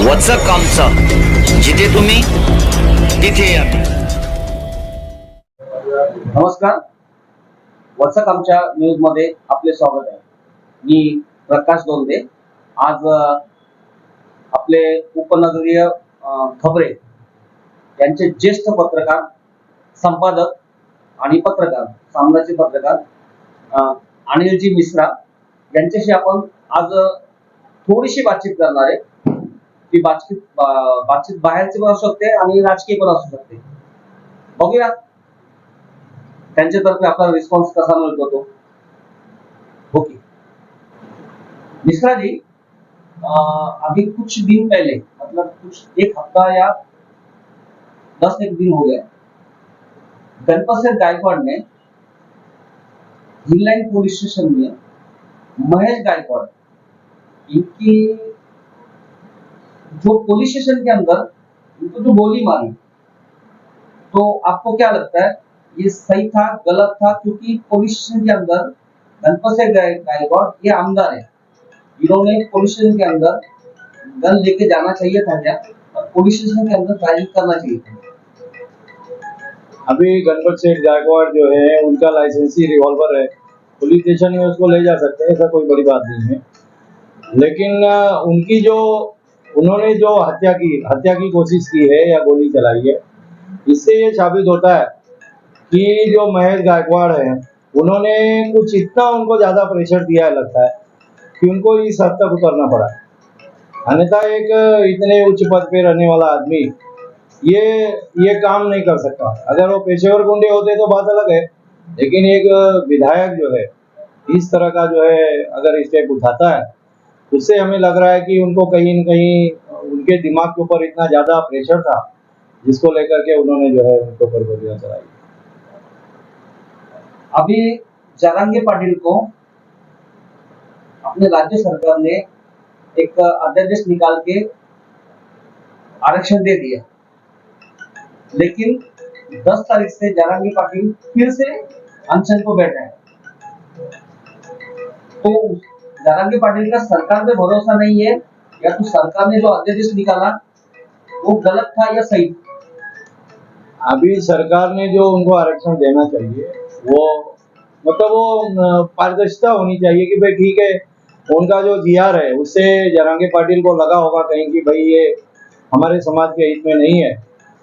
वचक आमचं, जिथे तुम्ही तिथे आम्ही. नमस्कार. वचक आमच्या न्यूज मध्ये आपले स्वागत आहे. मी प्रकाश दोंदे. आज आपले उपनगरीय खबरे यांचे ज्येष्ठ पत्रकार, संपादक आणि पत्रकार, सामनाचे पत्रकार अनिलजी मिश्रा यांच्याशी आपण आज थोडीशी बातचीत करणार आहे. ती बातचीत बाहेरची पण असू शकते आणि राजकीय पण असू शकते. बघूया त्यांच्यातर्फे आपला रिस्पॉन्स कसा मिळतो तो. ओके मिश्रा जी, अभी कुछ दिन पहले, मतलब कुछ एक हफ्ता या 10 दिन हो गए, गणपत सिंह गायकवाड़ ने हिल लाइन पुलिस स्टेशन में महेश गायकवाड़ इनकी जो पुलिस स्टेशन के अंदर इनको जो गोली मारी, तो आपको क्या लगता है ये सही था, गलत था? क्योंकि पुलिस स्टेशन के अंदर गणपत सिंह गायकवाड़ ये आमदार है, इन्होंने पुलिस स्टेशन के अंदर गन लेके जाना चाहिए था क्या, और पुलिस स्टेशन के अंदर फायरिंग करना चाहिए था? अभी गणपत सिंह गायकवाड़ जो है उनका लाइसेंसी रिवॉल्वर है, पुलिस स्टेशन में उसको ले जा सकते हैं, ऐसा कोई बड़ी बात नहीं है। लेकिन उन्होंने जो हत्या की कोशिश की है या गोली चलाई है, इससे ये साबित होता है कि जो महेश गायकवाड़ है उन्होंने कुछ इतना उनको ज्यादा प्रेशर दिया है, लगता है कि उनको इस हद तक उतरना पड़ा। अन्यथा एक इतने उच्च पद पे रहने वाला आदमी ये काम नहीं कर सकता। अगर वो पेशेवर गुंडे होते तो बात अलग है, लेकिन एक विधायक जो है इस तरह का जो है अगर स्टेप उठाता है, उससे हमें लग रहा है कि उनको कहीं न कहीं उनके दिमाग के ऊपर इतना ज्यादा प्रेशर था, जिसको लेकर के उन्होंने जो है उनके ऊपर गोलियां चलाई। अभी जरांगे पाटिल को अपने राज्य सरकार ने एक अध्यादेश निकाल के आरक्षण दे दिया, लेकिन 10 तारीख से जरांगे पाटिल फिर से अनशन को बैठे हैं। तो जरांगे पाटिल का सरकार पे भरोसा नहीं है, या तो सरकार ने जो अध्यादेश निकाला वो गलत था या सही? अभी सरकार ने जो उनको आरक्षण देना चाहिए वो पारदर्शिता होनी चाहिए कि भाई ठीक है, उनका जो जीआर है उससे जरांगे पाटिल को लगा होगा कहीं कि भाई ये हमारे समाज के हित में नहीं है,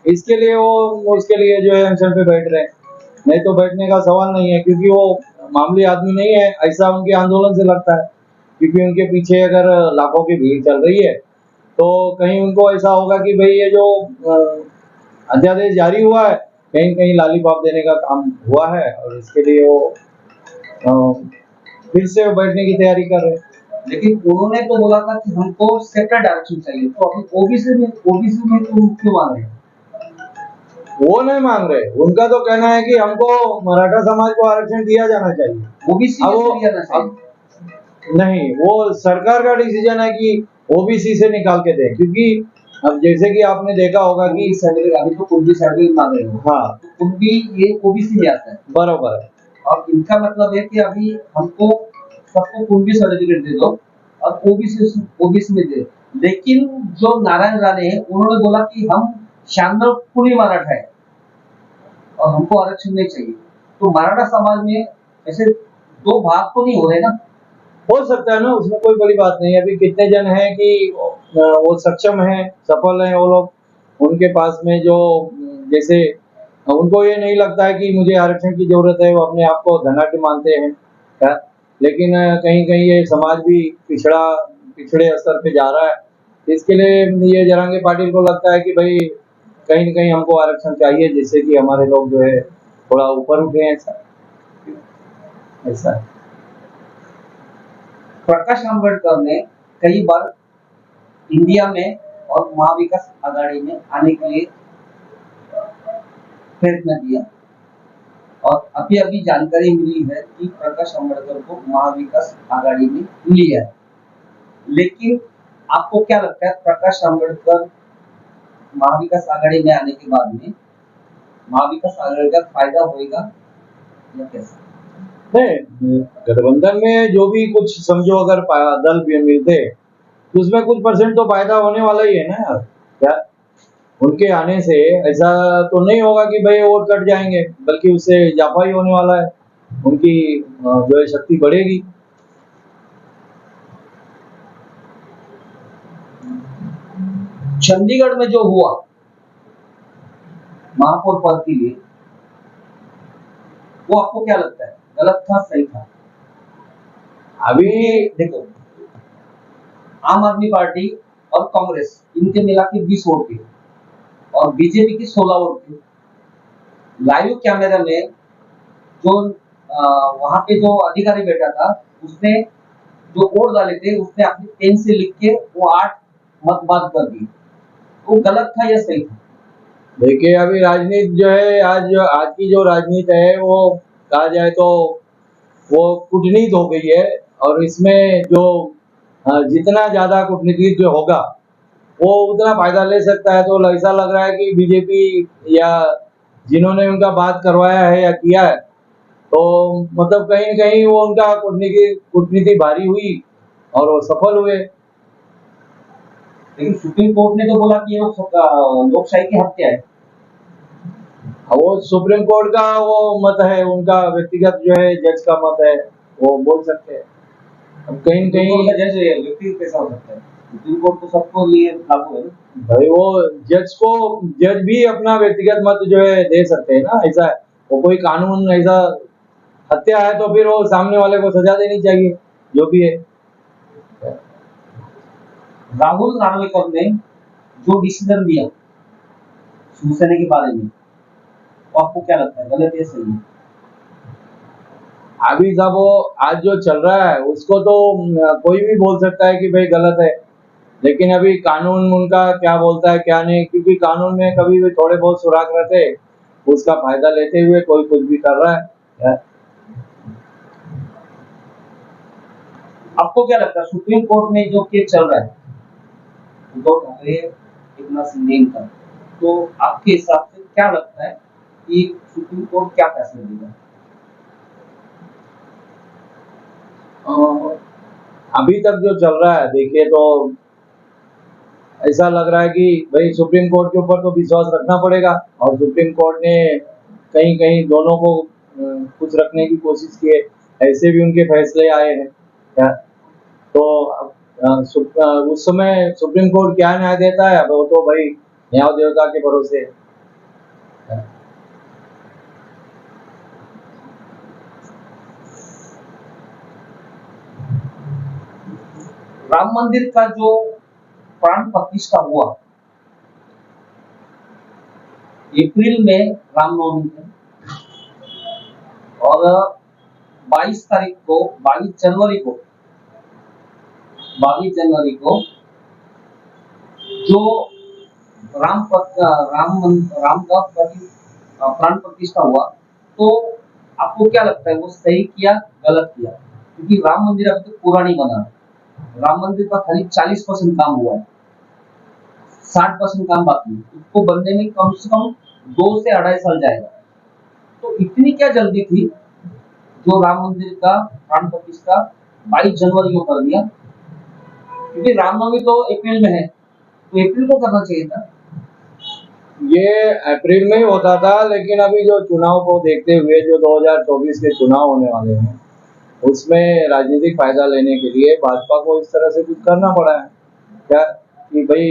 इसके लिए वो उसके लिए जो है अनशन पे बैठ रहे हैं। नहीं तो बैठने का सवाल नहीं है, क्योंकि वो मामूली आदमी नहीं है, ऐसा उनके आंदोलन से लगता है। क्योंकि उनके पीछे अगर लाखों की भीड़ चल रही है, तो कहीं उनको ऐसा होगा कि भाई ये जो अध्यादेश जारी हुआ है, कहीं कहीं लालीपाप देने का काम हुआ है, और इसके लिए वो फिर से बैठने की तैयारी कर रहे हैं। लेकिन उन्होंने तो बोला था कि हमको सेपरेट आरक्षण चाहिए, तो अभी ओबीसी में तो क्यों मांग रहे हैं? वो नहीं मांग रहे, उनका तो कहना है कि हमको मराठा समाज को आरक्षण दिया जाना चाहिए। ओबीसी को दिया जाना चाहिए? नहीं, वो सरकार का डिसीजन है कि ओबीसी से निकाल के दे, क्योंकि अब जैसे कि आपने देखा होगा कि अभी तो कुंभी सर्टिफिकेट मांग रहे हो। हाँ, तो कुंभी ये ओबीसी में आता है, बराबर है। और इनका मतलब है कि अभी हमको सबको कुंभी सर्टिफिकेट दे दो और ओबीसी में दे। लेकिन जो नारायण राणे हैं उन्होंने बोला कि हम शानदार पूरी मराठा है और हमको आरक्षण नहीं चाहिए। तो मराठा समाज में ऐसे दो भाग तो नहीं हो रहे ना? हो सकता है ना, उसमें कोई बड़ी बात नहीं है। अभी कितने जन हैं कि वो सक्षम हैं, सफल हैं वो लोग, उनके पास में जो जैसे उनको ये नहीं लगता है कि मुझे आरक्षण की जरूरत है, वो अपने आप को धनाढ्य मानते हैं क्या? लेकिन कहीं कहीं ये समाज भी पिछड़े स्तर पे जा रहा है, इसके लिए ये जरांगे पाटिल को लगता है कि भाई कहीं न कहीं हमको आरक्षण चाहिए, जिससे कि हमारे लोग जो है थोड़ा ऊपर उठे। ऐसा है। प्रकाश आंबेडकर ने कई बार इंडिया में और महाविकास आघाड़ी में आने के लिए प्रयत्न किया, और अभी अभी जानकारी मिली है कि प्रकाश आंबेडकर को महाविकास आघाड़ी में लिया है। लेकिन आपको क्या लगता है, प्रकाश आंबेडकर महाविकास आघाड़ी में आने के बाद में महाविकास आघाड़ी का फायदा होगा या कैसे? नहीं, गठबंधन में जो भी कुछ समझो अगर दल भी मिलते उसमें कुछ परसेंट तो फायदा होने वाला ही है ना यार। क्या उनके आने से ऐसा तो नहीं होगा कि भाई वोट कट जाएंगे, बल्कि उससे इजाफा ही होने वाला है, उनकी जो है शक्ति बढ़ेगी। चंडीगढ़ में जो हुआ महापौर पद के लिए, वो आपको क्या लगता है, गलत था सही था? अभी देखो, आम आदमी पार्टी और कांग्रेस इनके मिला के 20 वोट थे और बीजेपी की 16 वोट थे। लाइव कैमरा में जो वहां पे जो अधिकारी बैठा था, उसने जो वोट डाले थे उसने अपनी पेन से लिख के वो 8 मत बाद कर दिए। वो गलत था या सही था? देखिए, अभी राजनीति जो है, आज की जो राजनीति है वो कहा जाए तो वो कूटनीति हो गई है। और इसमें जो जितना ज्यादा कूटनीति जो होगा वो उतना फायदा ले सकता है। तो ऐसा लग रहा है कि बीजेपी या जिन्होंने उनका बात करवाया है या किया है, तो मतलब कहीं न कहीं वो उनका कूटनीति भारी हुई और वो सफल हुए। लेकिन सुप्रीम कोर्ट ने तो बोला कि ये लोकशाही की हत्या है। वो सुप्रीम कोर्ट का वो मत है, उनका व्यक्तिगत जो है जज का मत है, वो बोल सकते हैं। अब कहीं न कहीं जज व्यक्ति कैसा हो सकता है? सुप्रीम कोर्ट तो सबको लिए लागू है ना। भाई वो जज भी अपना व्यक्तिगत मत जो है दे सकते हैं ना। ऐसा है, वो कोई कानून ऐसा हत्या है तो फिर वो सामने वाले को सजा देनी चाहिए, जो भी है। राहुल नार्वेकर ने जो डिसीजन दिया शिवसेना के बारे में, वो आपको क्या लगता है, गलत या सही है? अभी साहब वो आज जो चल रहा है उसको तो कोई भी बोल सकता है कि भाई गलत है, लेकिन अभी कानून उनका क्या बोलता है क्या नहीं, क्योंकि कानून में कभी भी थोड़े बहुत सुराग रहते, उसका फायदा लेते हुए कोई कुछ भी कर रहा है। आपको क्या लगता है सुप्रीम कोर्ट में जो केस चल रहा है उद्धव ठाकरे एकनाथ शिंदे का, तो आपके हिसाब से क्या लगता है कि सुप्रीम कोर्ट क्या फैसला देगा? अभी तक जो चल रहा है देखिए तो ऐसा लग रहा है कि भाई सुप्रीम कोर्ट के ऊपर तो विश्वास रखना पड़ेगा, और सुप्रीम कोर्ट ने कहीं कहीं दोनों को कुछ रखने की कोशिश की है। ऐसे भी उनके फैसले आए हैं क्या, तो उस समय सुप्रीम कोर्ट क्या न्याय देता है, अब वो तो भाई न्याय देवता के भरोसे है। राम मंदिर का जो प्राण प्रतिष्ठा हुआ अप्रैल में, रामनवमी है, और 22 तारीख को 22 जनवरी को जो राम का प्राण प्रतिष्ठा हुआ, तो आपको क्या लगता है वो सही किया गलत किया? क्योंकि राम मंदिर अभी तक पूरा नहीं बना, राम मंदिर का खाली 40% काम हुआ है, 60% काम बाकी है। उसको बनने में कम से कम 2 से 2.5 साल जाएगा। तो इतनी क्या जल्दी थी जो राम मंदिर का प्राण प्रतिष्ठा 22 जनवरी को कर दिया? क्योंकि रामनवमी तो अप्रैल में है, तो अप्रैल को करना चाहिए था। ये अप्रैल में ही होता था, लेकिन अभी जो चुनाव को देखते हुए जो 2024 के चुनाव होने वाले हैं, उसमें राजनीतिक फायदा लेने के लिए भाजपा को इस तरह से कुछ करना पड़ा है क्या, कि भाई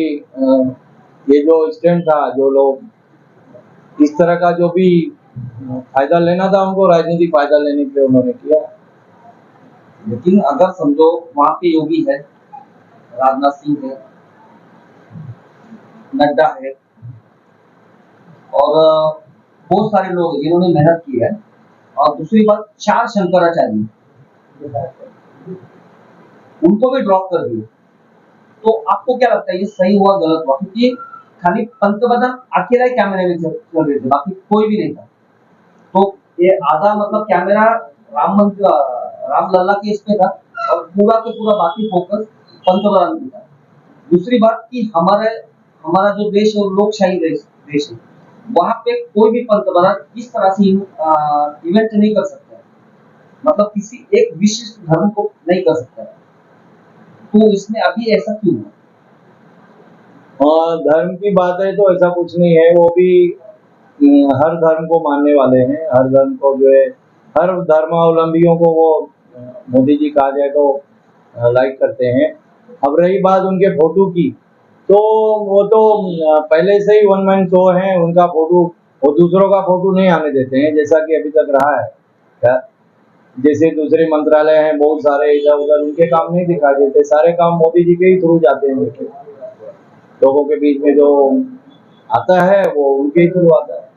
ये जो स्टैंड था, जो लोग इस तरह का जो भी फायदा लेना था उनको राजनीतिक फायदा लेने के लिए उन्होंने किया। लेकिन अगर समझो वहां पे योगी है, राजनाथ सिंह है, नड्डा है, और बहुत सारे लोग जिन्होंने मेहनत की है, और दूसरी बात 4 शंकराचार्य उनको भी ड्रॉप कर दिए, तो आपको क्या लगता है ये सही हुआ गलत हुआ? क्योंकि खाली पंतप्रधान अकेला ही कैमरे में चल रहे थे, बाकी कोई भी नहीं था। तो ये आधा मतलब कैमरा रामलला के इस पे था, और पूरा के पूरा बाकी फोकस पंतप्रधान पे था। दूसरी बात कि हमारा जो देश है वो लोकशाही देश है, वहां पे कोई भी पंतप्रधान इस तरह से इवेंट नहीं कर सकता है, मतलब किसी एक विशिष्ट धर्म को नहीं कर सकता है। तो इसमें अभी ऐसा क्यों है? और धर्म की बात है तो ऐसा कुछ नहीं है, वो भी हर धर्म को मानने वाले हैं, हर धर्म को जो है, हर धर्मावलंबियों को वो मोदी जी कहा जाए तो लाइक करते हैं। अब रही बात उनके फोटो की, तो वो तो पहले से ही वन मैन शो है उनका फोटो, वो दूसरों का फोटो नहीं आने देते हैं, जैसा कि अभी तक रहा है। क्या जैसे दूसरे मंत्रालय हैं बहुत सारे इधर उधर, उनके काम नहीं दिखाई देते, सारे काम मोदी जी के ही थ्रू जाते हैं। देखिए लोगों के बीच में जो आता है वो उनके ही थ्रू आता है।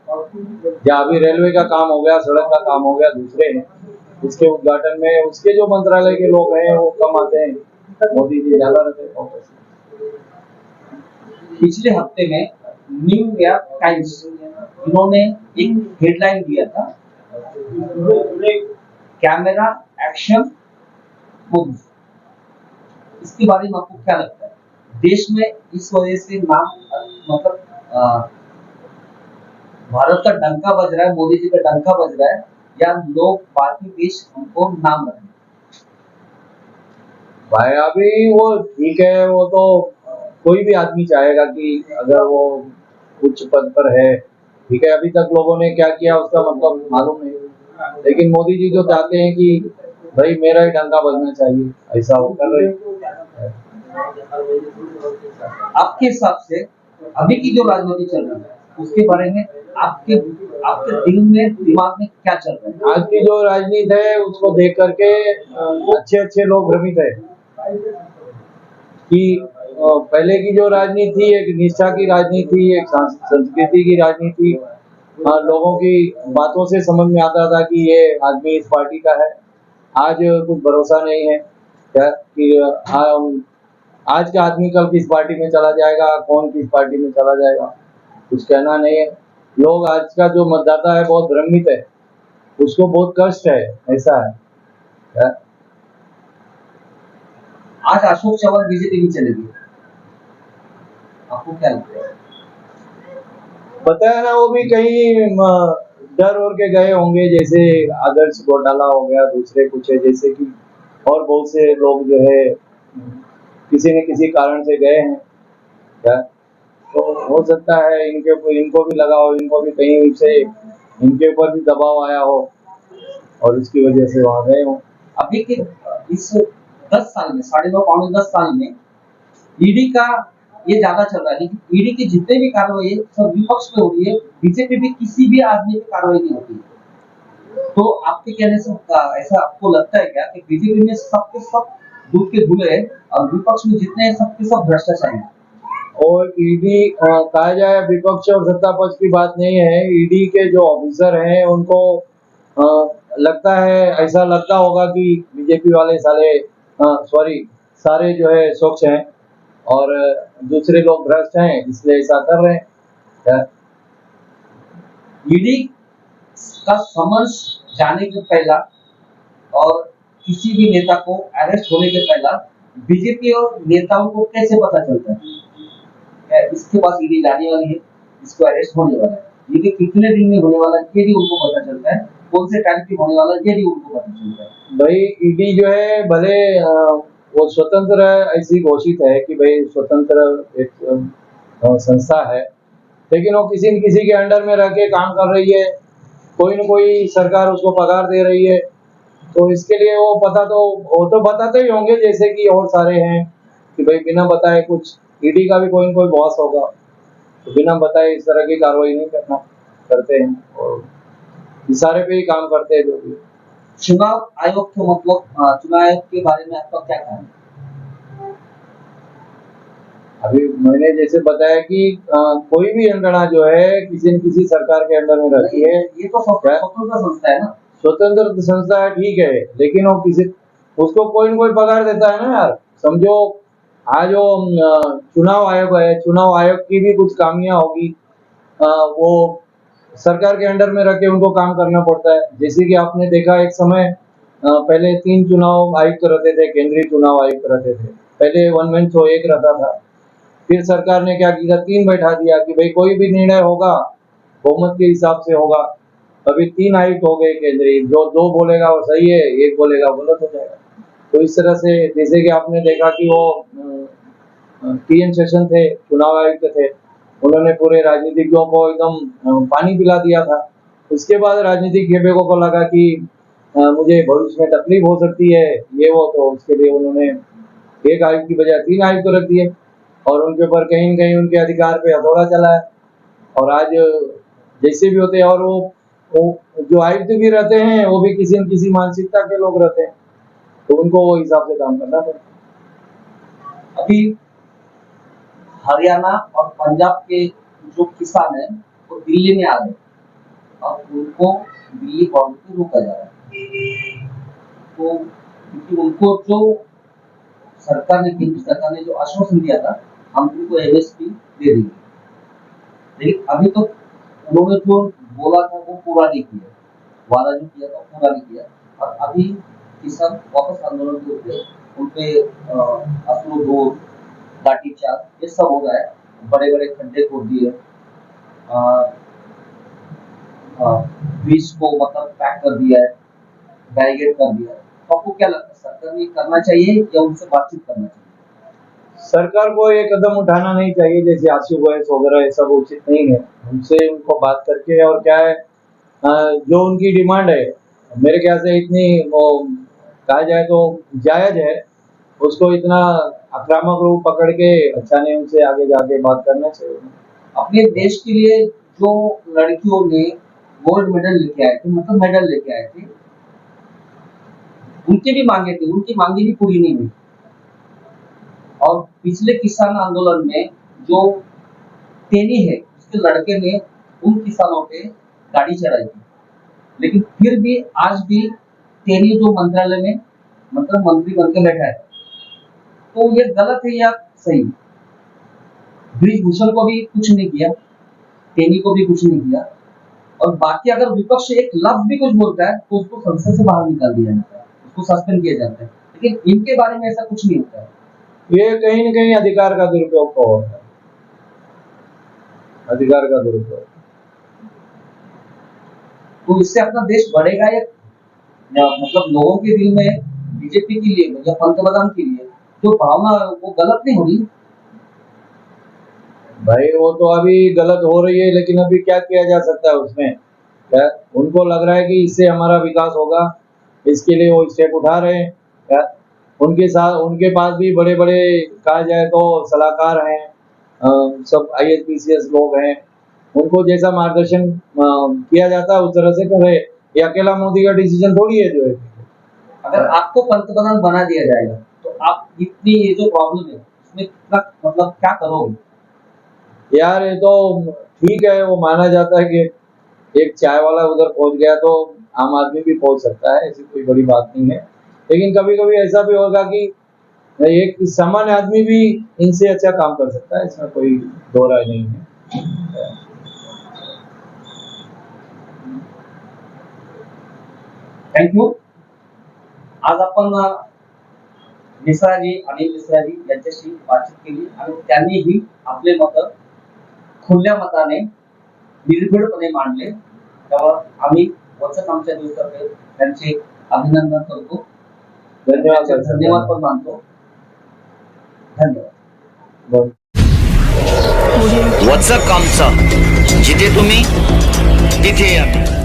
या अभी रेलवे का काम हो गया, सड़क का काम हो गया, दूसरे हैं इसके उद्घाटन में उसके जो मंत्रालय के लोग हैं वो कम आते हैं, मोदी जी ज्यादा रहते हैं। पिछले हफ्ते में न्यूयॉर्क टाइम्स इन्होंने एक हेडलाइन दिया था, कैमरा एक्शन मूवी। इसके बारे में आपको क्या लगता है? देश में इस वजह से नाम मतलब भारत का डंका बज रहा है, मोदी जी का डंका बज रहा है, या लोग बाकी देश उनको नाम रखें? भाई अभी वो ठीक है, वो तो कोई भी आदमी चाहेगा कि अगर वो उच्च पद पर है, ठीक है, अभी तक लोगों ने क्या किया उसका मतलब मालूम नहीं, लेकिन मोदी जी जो चाहते हैं कि भाई मेरा ही डंका बजना चाहिए, ऐसा वो कर रहे हैं। आपके हिसाब से अभी की जो राजनीति चल रही है उसके बारे में आपके आपके दिल में दिमाग में क्या चल रहा है? आज की जो राजनीति है उसको देख करके अच्छे अच्छे लोग भ्रमित है कि पहले की जो राजनीति थी एक निष्ठा की राजनीति थी, एक संस्कृति की राजनीति, लोगों की बातों से समझ में आता था कि ये आदमी इस पार्टी का है। आज कुछ भरोसा नहीं है क्या कि आज का आदमी कल किस पार्टी में चला जाएगा, कौन किस पार्टी में चला जाएगा, कुछ कहना नहीं है। लोग आज का जो मतदाता है बहुत भ्रमित है, उसको बहुत कष्ट है, ऐसा है क्या? आज अशोक चव्हाण बीजेपी में चले गए, आपको क्या लगता है? पता है ना, वो भी कहीं डर और के गए होंगे, जैसे आदर्श घोटाला हो गया, दूसरे कुछ है जैसे कि, और बहुत से लोग जो है किसी न किसी कारण से गए हैं क्या, तो हो सकता है इनको भी लगा हो, इनको भी कहीं से इनके ऊपर भी दबाव आया हो और इसकी वजह से वहां गए हो। अभी के इस 10 साल में, 9.5 पौने 10 साल में ईडी का ये ज्यादा चल रहा है, लेकिन ईडी की जितने भी कार्रवाई है सब विपक्ष पे हो रही है, बीजेपी भी किसी भी आदमी पे कार्रवाई नहीं होती है। तो आपके कहने से ऐसा आपको लगता है क्या कि बीजेपी में सबके सब दूध के धुले हैं और विपक्ष में जितने हैं सबके सब भ्रष्टाचारी हैं? और ईडी कहा जाए विपक्ष और सत्ता पक्ष की बात नहीं है, ईडी के जो ऑफिसर हैं उनको लगता है, ऐसा लगता होगा कि बीजेपी वाले सॉरी सारे जो है स्वच्छ हैं और दूसरे लोग भ्रष्ट हैं, इसलिए ऐसा कर रहे हैं। ईडी का समन्स जाने के पहला और किसी भी नेता को अरेस्ट होने के पहला बीजेपी और नेताओं को कैसे पता चलता है इसके पास ईडी जाने वाली है, इसको अरेस्ट होने वाला है, ये कितने दिन में होने वाला है ये भी उनको पता चलता है, कौन से टाइम पे होने वाला है ये भी उनको पता चलता है। भाई ईडी जो है भले वो स्वतंत्र ऐसी घोषित है कि भाई स्वतंत्र एक संस्था है, लेकिन वो किसी न किसी के अंडर में रह के काम कर रही है, कोई न कोई सरकार उसको पगार दे रही है, तो इसके लिए वो तो बताते ही होंगे जैसे कि और सारे हैं कि भाई बिना बताए कुछ, ईडी का भी कोई न कोई बॉस होगा, तो बिना बताए इस तरह की कार्रवाई नहीं करते हैं और इशारे पे ही काम करते हैं जो भी। चुनाव आयोग के मतलब चुनाव आयोग के बारे में आपका क्या कहना है? अभी मैंने जैसे बताया कि कोई भी यंत्रणा जो है किसी न किसी सरकार के अंडर में रहती है। ये तो स्वतंत्र संस्था है ना, स्वतंत्र संस्था है ठीक है, लेकिन वो किसी उसको कोई न कोई पगार देता है ना यार। समझो आज जो चुनाव आयोग है, चुनाव आयोग की भी कुछ खामियां होगी, वो सरकार के अंडर में रख के उनको काम करना पड़ता है। जैसे कि आपने देखा एक समय पहले 3 चुनाव आयुक्त रहते थे, केंद्रीय चुनाव आयुक्त रहते थे, पहले वन मैन शो एक रहता था, फिर सरकार ने क्या किया 3 बैठा दिया कि भाई कोई भी निर्णय होगा बहुमत के हिसाब से होगा। अभी 3 आयुक्त हो गए केंद्रीय, जो 2 बोलेगा वो सही है, 1 बोलेगा गलत हो जाएगा। तो इस तरह से जैसे कि आपने देखा कि वो टीएन सेशन थे, चुनाव आयुक्त थे, उन्होंने पूरे राजनीतिज्ञों को एकदम पानी पिला दिया था। उसके बाद राजनीतिक खेपेकों को लगा कि मुझे भविष्य में तकलीफ हो सकती है, ये वो, तो उसके लिए उन्होंने एक आयुक्त की बजाय 3 आयुक्त रख दिए और उनके ऊपर कहीं न कहीं उनके अधिकार पे हथौड़ा चलाया। और आज जैसे भी होते हैं, और वो जो आयुक्त भी रहते हैं वो भी किसी न किसी मानसिकता के लोग रहते हैं, तो उनको वो हिसाब से काम करना पड़ता है। अभी हरियाणा और पंजाब के जो किसान हैं वो दिल्ली में आ गए और उनको दिल्ली बॉर्डर पे रोका जा रहा है। तो क्योंकि उनको जो सरकार ने, केंद्र सरकार ने जो आश्वासन दिया था, हम उनको एमएसपी दे देंगे, लेकिन अभी तो उन्होंने जो बोला था वो पूरा नहीं किया, वादा जो किया था पूरा नहीं किया। और अभी किसान वापस आंदोलन के उठे, उनपे अश्रुधूर, लाठीचार्ज ये सब हो रहा है। बड़े बड़े खड्डे खोद दिए, ब्रिज को मतलब पैक कर दिया है, बैरिकेड कर दिया है। तो आपको क्या लगता है, सरकार ने करना चाहिए या उनसे बातचीत करना चाहिए? सरकार को ये कदम उठाना नहीं चाहिए, जैसे आशु गैस वगैरह, ये सब उचित नहीं है। उनसे उनको बात करके, और क्या है जो उनकी डिमांड है, मेरे ख्याल से इतनी वो कहा जाए तो जायज है, उसको इतना आक्रामक रूप पकड़ के अच्छा नहीं, उनसे आगे जाके बात करना चाहिए। अपने देश के लिए जो लड़कियों ने गोल्ड मेडल लेके आए थे, मतलब मेडल लेके आए थे, उनकी भी मांगे थी, उनकी मांगे भी पूरी नहीं हुई। और पिछले किसान आंदोलन में जो तेनी है, उसके लड़के ने उन किसानों पे गाड़ी चढ़ाई थी, लेकिन फिर भी आज भी तेनी जो मंत्रालय में मतलब मंत्री बन के बैठा है, तो ये गलत है या सही? ब्रिजभूषण को भी कुछ नहीं किया, तेनी को भी कुछ नहीं किया, और बाकी अगर विपक्ष एक लफ्ज भी कुछ बोलता है तो उसको संसद से बाहर निकाल दिया जाता है, उसको सस्पेंड किया जाता है। लेकिन इनके बारे में ऐसा कुछ नहीं होता है। ये कहीं न कहीं अधिकार का दुरुपयोग तो होता है, अधिकार का दुरुपयोग। तो इससे अपना देश बढ़ेगा या मतलब लोगों के दिल में बीजेपी के लिए या पंतप्रधान के लिए जो भावना वो गलत नहीं हो रही? भाई वो तो अभी गलत हो रही है, लेकिन अभी क्या किया जा सकता है उसमें? क्या उनको लग रहा है कि इससे हमारा विकास होगा, इसके लिए वो स्टेप उठा रहे हैं क्या? उनके साथ, उनके पास भी बड़े बड़े कहा जाए तो सलाहकार हैं, सब IAS PCS लोग हैं, उनको जैसा मार्गदर्शन किया जाता है उस तरह से कर रहे। ये अकेला मोदी का डिसीजन थोड़ी है जो है। अगर आपको पंतप्रधान बना दिया जाएगा तो आप इतनी ये जो प्रॉब्लम है उसमें कितना मतलब क्या करोगे? यार ये तो ठीक है, वो माना जाता है कि एक चाय वाला उधर पहुंच गया तो आम आदमी भी पहुंच सकता है, ऐसी कोई बड़ी बात नहीं है। लेकिन कभी कभी ऐसा भी होगा कि एक सामान्य आदमी भी इनसे अच्छा काम कर सकता है, इसमें कोई दो राय नहीं है। थँक्यू। आज आपण मिश्राजी, अनिल मिश्राजी यांच्याशी बातचीत केली आणि त्यांनीही आपले मत खुल्या मताने निर्भीडपणे मांडले। त्यामुळे आम्ही वचक आमच्या न्यूजतर्फे त्यांचे अभिनंदन करतो, धन्यवाद पण मानतो। धन्यवाद। वचक आमचा, जिथे तुम्ही तिथे आम्ही।